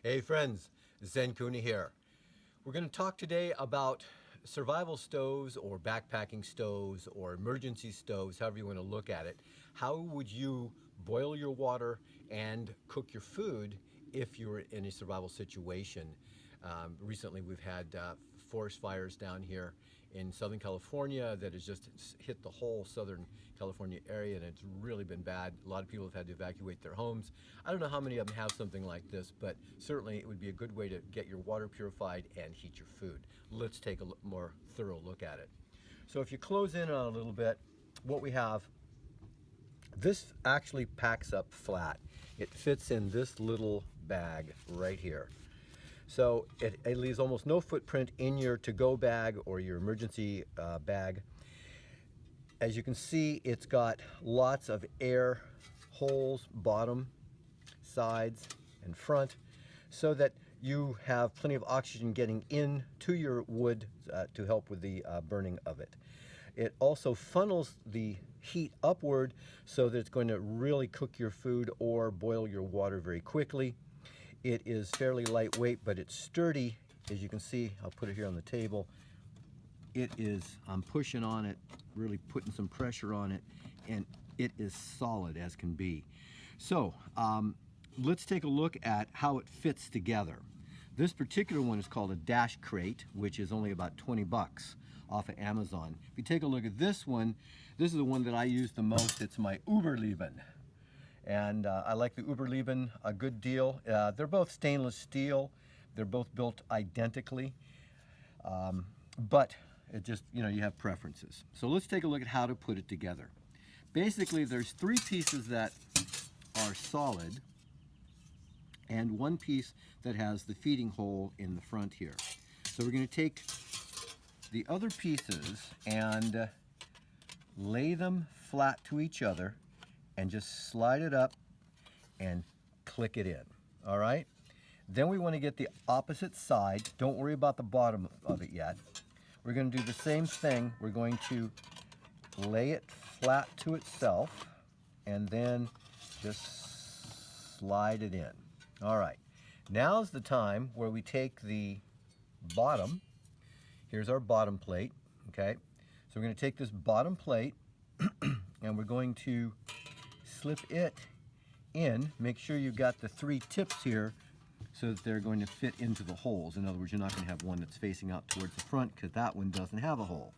Hey friends, ZenKahuna here. We're going to talk today about survival stoves or backpacking stoves or emergency stoves, however you want to look at it. How would you boil your water and cook your food if you're in a survival situation? Recently we've had forest fires down here in Southern California that has just hit the whole Southern California area, and it's really been bad. A lot of people have had to evacuate their homes. I don't know how many of them have something like this, but certainly it would be a good way to get your water purified and heat your food. Let's take a more thorough look at it. So if you close in on a little bit, what we have, this actually packs up flat. It fits in this little bag right here. So it leaves almost no footprint in your to-go bag or your emergency bag. As you can see, it's got lots of air holes, bottom, sides, and front, so that you have plenty of oxygen getting into your wood to help with the burning of it. It also funnels the heat upward so that it's going to really cook your food or boil your water very quickly. It is fairly lightweight, but it's sturdy. As you can see, I'll put it here on the table. I'm pushing on it, really putting some pressure on it, and it is solid as can be. So let's take a look at how it fits together. This particular one is called a dash crate, which is only about 20 bucks off of Amazon. If you take a look at this one, this is the one that I use the most. It's my Uberleben. And I like the Uberleben a good deal. They're both stainless steel. They're both built identically. But it just, you have preferences. So let's take a look at how to put it together. Basically, there's 3 pieces that are solid and 1 piece that has the feeding hole in the front here. So we're going to take the other pieces and lay them flat to each other and just slide it up and click it in. All right? Then we want to get the opposite side. Don't worry about the bottom of it yet. We're going to do the same thing. We're going to lay it flat to itself and then just slide it in. All right. Now's the time where we take the bottom. Here's our bottom plate, okay? So we're going to take this bottom plate and we're going to slip it in. Make sure you've got the 3 tips here so that they're going to fit into the holes. In other words, you're not going to have one that's facing out towards the front because that one doesn't have a hole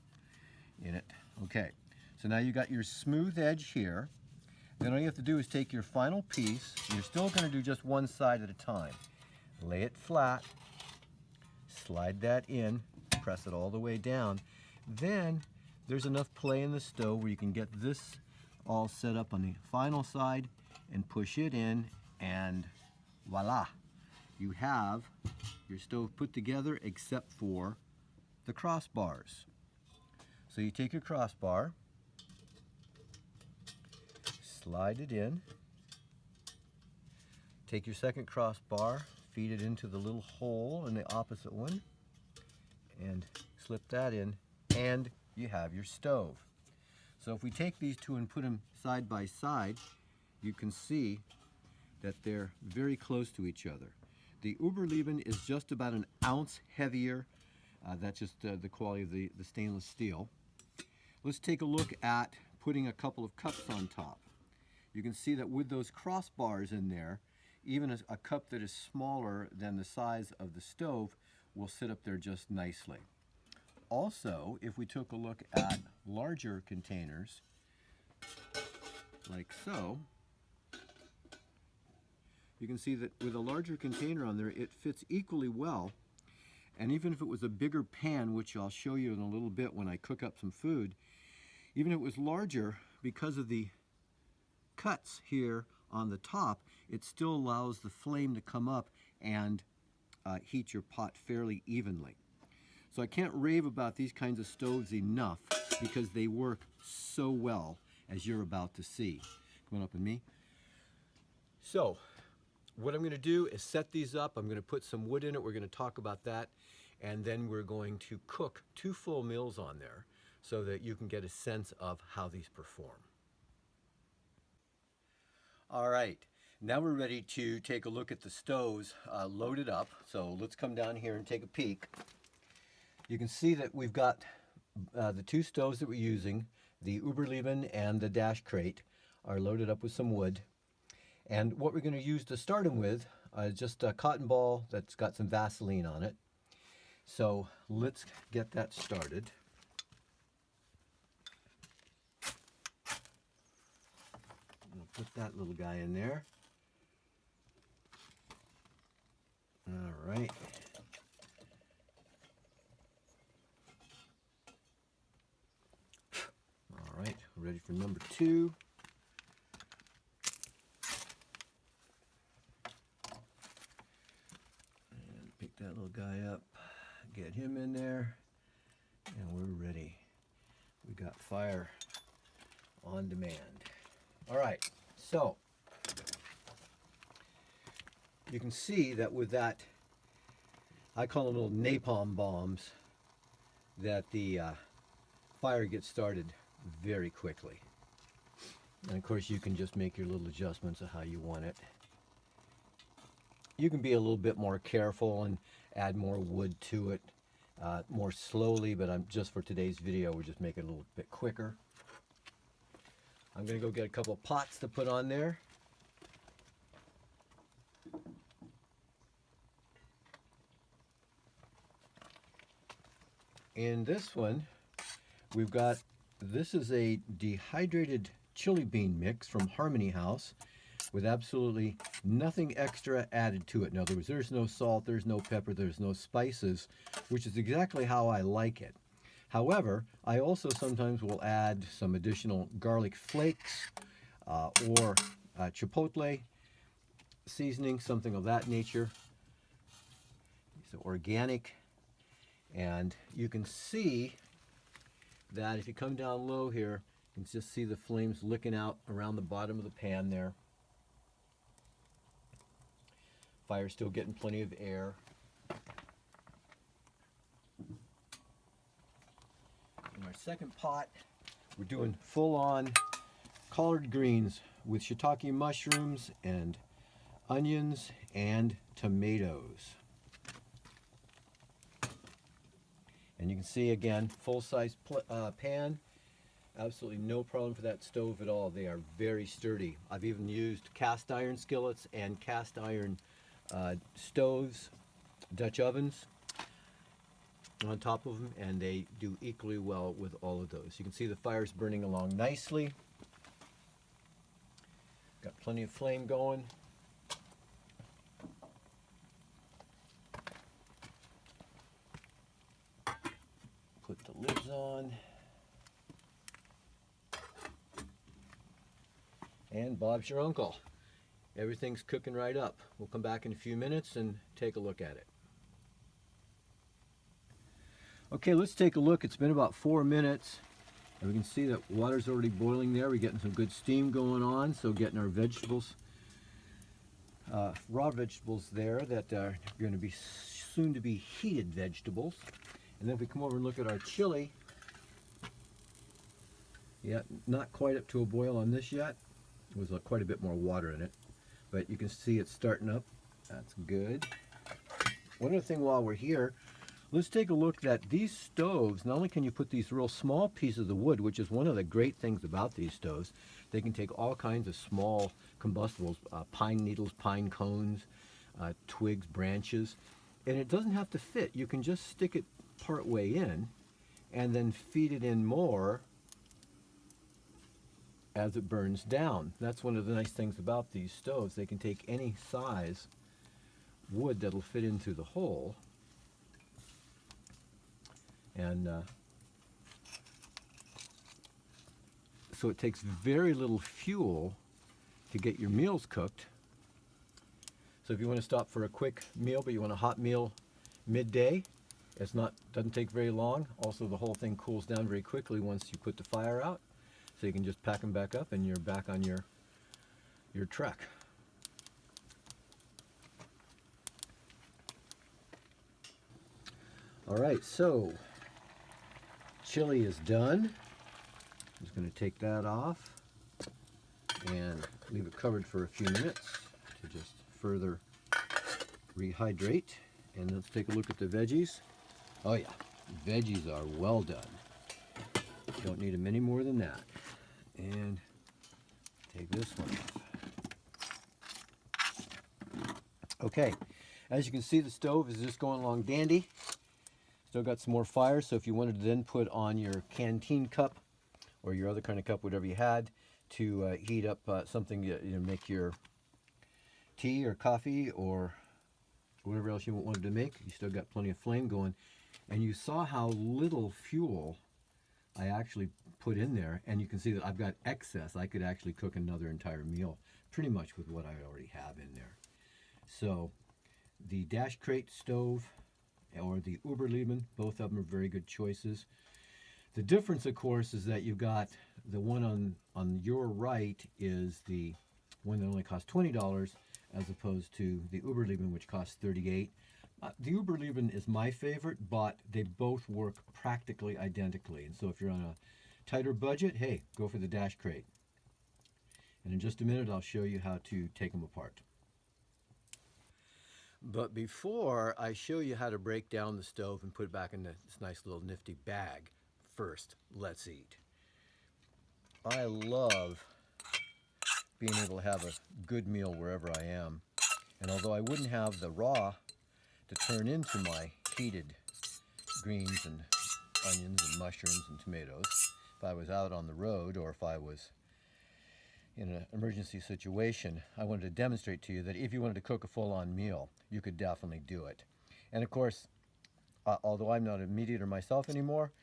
in it. Okay, so now you got your smooth edge here. Then all you have to do is take your final piece. You're still going to do just one side at a time. Lay it flat, slide that in, press it all the way down. Then there's enough play in the stove where you can get this all set up on the final side and push it in, and voila, you have your stove put together except for the crossbars. So you take your crossbar, slide it in, take your second crossbar, feed it into the little hole in the opposite one, and slip that in, and you have your stove. So if we take these two and put them side by side, you can see that they're very close to each other. The Uberleben is just about an ounce heavier. That's just the quality of the stainless steel. Let's take a look at putting a couple of cups on top. You can see that with those crossbars in there, even a cup that is smaller than the size of the stove will sit up there just nicely. Also, if we took a look at larger containers, like so, you can see that with a larger container on there, it fits equally well. And even if it was a bigger pan, which I'll show you in a little bit when I cook up some food, even if it was larger, because of the cuts here on the top, it still allows the flame to come up and heat your pot fairly evenly. So I can't rave about these kinds of stoves enough because they work so well, as you're about to see. Come on up with me. So what I'm going to do is set these up. I'm going to put some wood in it. We're going to talk about that. And then we're going to cook 2 full meals on there so that you can get a sense of how these perform. All right. Now we're ready to take a look at the stoves loaded up. So let's come down here and take a peek. You can see that we've got the two stoves that we're using, the Uberleben and the dash crate, are loaded up with some wood. And what we're going to use to start them with is just a cotton ball that's got some Vaseline on it. So let's get that started. I'll put that little guy in there. All right. All right, ready for number 2. And pick that little guy up, get him in there, and we're ready. We got fire on demand. All right, so you can see that with that, I call them little napalm bombs, that the fire gets started very quickly. And of course you can just make your little adjustments of how you want it. You can be a little bit more careful and add more wood to it more slowly, but just for today's video, we're just making it a little bit quicker. I'm going to go get a couple of pots to put on there. In this one, we've got, this is a dehydrated chili bean mix from Harmony House with absolutely nothing extra added to it. In other words, there's no salt, there's no pepper, there's no spices, which is exactly how I like it. However, I also sometimes will add some additional garlic flakes or chipotle seasoning, something of that nature. It's organic, and you can see that if you come down low here, you can just see the flames licking out around the bottom of the pan there. Fire's still getting plenty of air. In our second pot, we're doing full-on collard greens with shiitake mushrooms and onions and tomatoes. And you can see again, full-size pan. Absolutely no problem for that stove at all. They are very sturdy. I've even used cast iron skillets and cast iron stoves, Dutch ovens on top of them, and they do equally well with all of those. You can see the fire's burning along nicely. Got plenty of flame going. Put the lids on. And Bob's your uncle. Everything's cooking right up. We'll come back in a few minutes and take a look at it. Okay, let's take a look. It's been about 4 minutes, and we can see that water's already boiling there. We're getting some good steam going on, so getting our vegetables, raw vegetables there that are going to be soon to be heated vegetables. And then if we come over and look at our chili, yeah, not quite up to a boil on this yet. There's quite a bit more water in it, but you can see it's starting up. That's good. One other thing while we're here, let's take a look at these stoves. Not only can you put these real small pieces of wood, which is one of the great things about these stoves, they can take all kinds of small combustibles, pine needles, pine cones, twigs, branches, and it doesn't have to fit. You can just stick it part way in and then feed it in more as it burns down. That's one of the nice things about these stoves. They can take any size wood that'll fit into the hole. And so it takes very little fuel to get your meals cooked. So if you want to stop for a quick meal, but you want a hot meal midday, doesn't take very long. Also, the whole thing cools down very quickly once you put the fire out. So you can just pack them back up and you're back on your trek. All right, so chili is done. I'm just going to take that off and leave it covered for a few minutes. further rehydrate. And let's take a look at the veggies. Oh yeah, veggies are well done. Don't need them any more than that. And take this one off. Okay, as you can see, the stove is just going along dandy. Still got some more fire, so if you wanted to then put on your canteen cup or your other kind of cup, whatever you had, to heat up something, make your tea or coffee or whatever else you wanted to make, you still got plenty of flame going. And you saw how little fuel I actually put in there, and you can see that I've got excess. I could actually cook another entire meal pretty much with what I already have in there. So the Dash Crate stove or the Uberleben, both of them are very good choices. The difference, of course, is that you've got the one on your right is the one that only costs $20 as opposed to the Uberleben, which costs $38. The Uberleben is my favorite, but they both work practically identically. And so if you're on a tighter budget, hey, go for the Dash Crate. And in just a minute, I'll show you how to take them apart. But before I show you how to break down the stove and put it back in this nice little nifty bag, first, let's eat. I love being able to have a good meal wherever I am. And although I wouldn't have the raw to turn into my heated greens and onions and mushrooms and tomatoes, if I was out on the road or if I was in an emergency situation, I wanted to demonstrate to you that if you wanted to cook a full-on meal, you could definitely do it. And of course, although I'm not a meat eater myself anymore,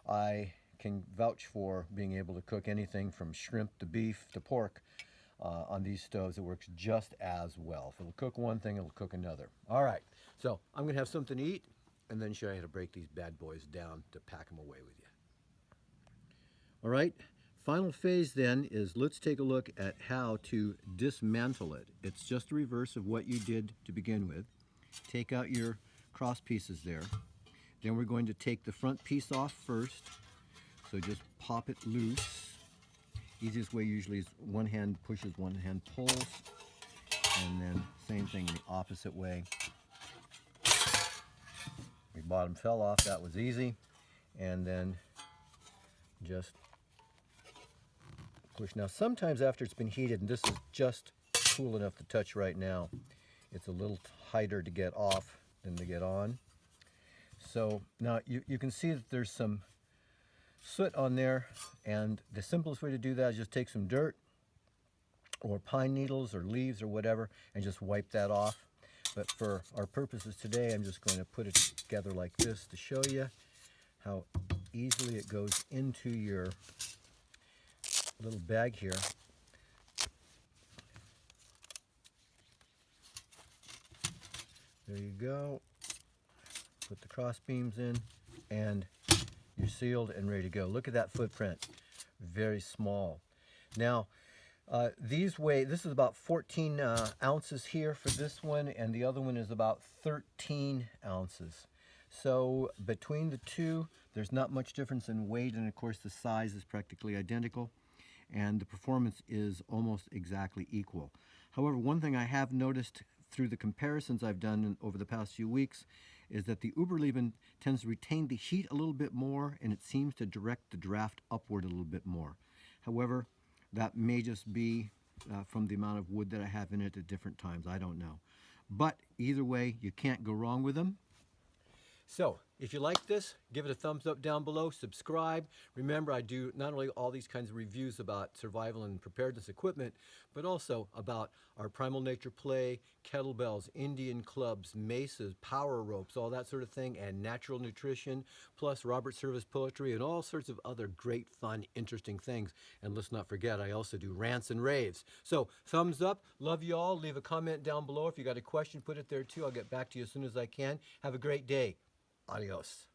I can vouch for being able to cook anything from shrimp to beef to pork on these stoves. It works just as well. If it'll cook one thing, it'll cook another. All right, so I'm going to have something to eat and then show you how to break these bad boys down to pack them away with you. All right. Final phase then is let's take a look at how to dismantle it. It's just the reverse of what you did to begin with. Take out your cross pieces there. Then we're going to take the front piece off first. So just pop it loose. Easiest way usually is one hand pushes, one hand pulls. And then same thing in the opposite way. The bottom fell off, that was easy. And then just push. Now sometimes after it's been heated, and this is just cool enough to touch right now, it's a little tighter to get off than to get on. So now you can see that there's some soot on there, and the simplest way to do that is just take some dirt or pine needles or leaves or whatever and just wipe that off. But for our purposes today, I'm just going to put it together like this to show you how easily it goes into your little bag here. There you go. Put the cross beams in and you're sealed and ready to go. Look at that footprint. Very small. Now, these weigh, this is about 14 ounces here for this one, and the other one is about 13 ounces. So between the two, there's not much difference in weight, and of course the size is practically identical, and the performance is almost exactly equal. However, one thing I have noticed through the comparisons I've done over the past few weeks is that the Uberleben tends to retain the heat a little bit more, and it seems to direct the draft upward a little bit more. However, that may just be from the amount of wood that I have in it at different times. I don't know. But either way, you can't go wrong with them. So, if you like this, give it a thumbs up down below, subscribe. Remember, I do not only all these kinds of reviews about survival and preparedness equipment, but also about our primal nature play, kettlebells, Indian clubs, mesas, power ropes, all that sort of thing, and natural nutrition, plus Robert Service poetry, and all sorts of other great, fun, interesting things. And let's not forget, I also do rants and raves. So, thumbs up. Love you all. Leave a comment down below. If you got a question, put it there too. I'll get back to you as soon as I can. Have a great day. Adios.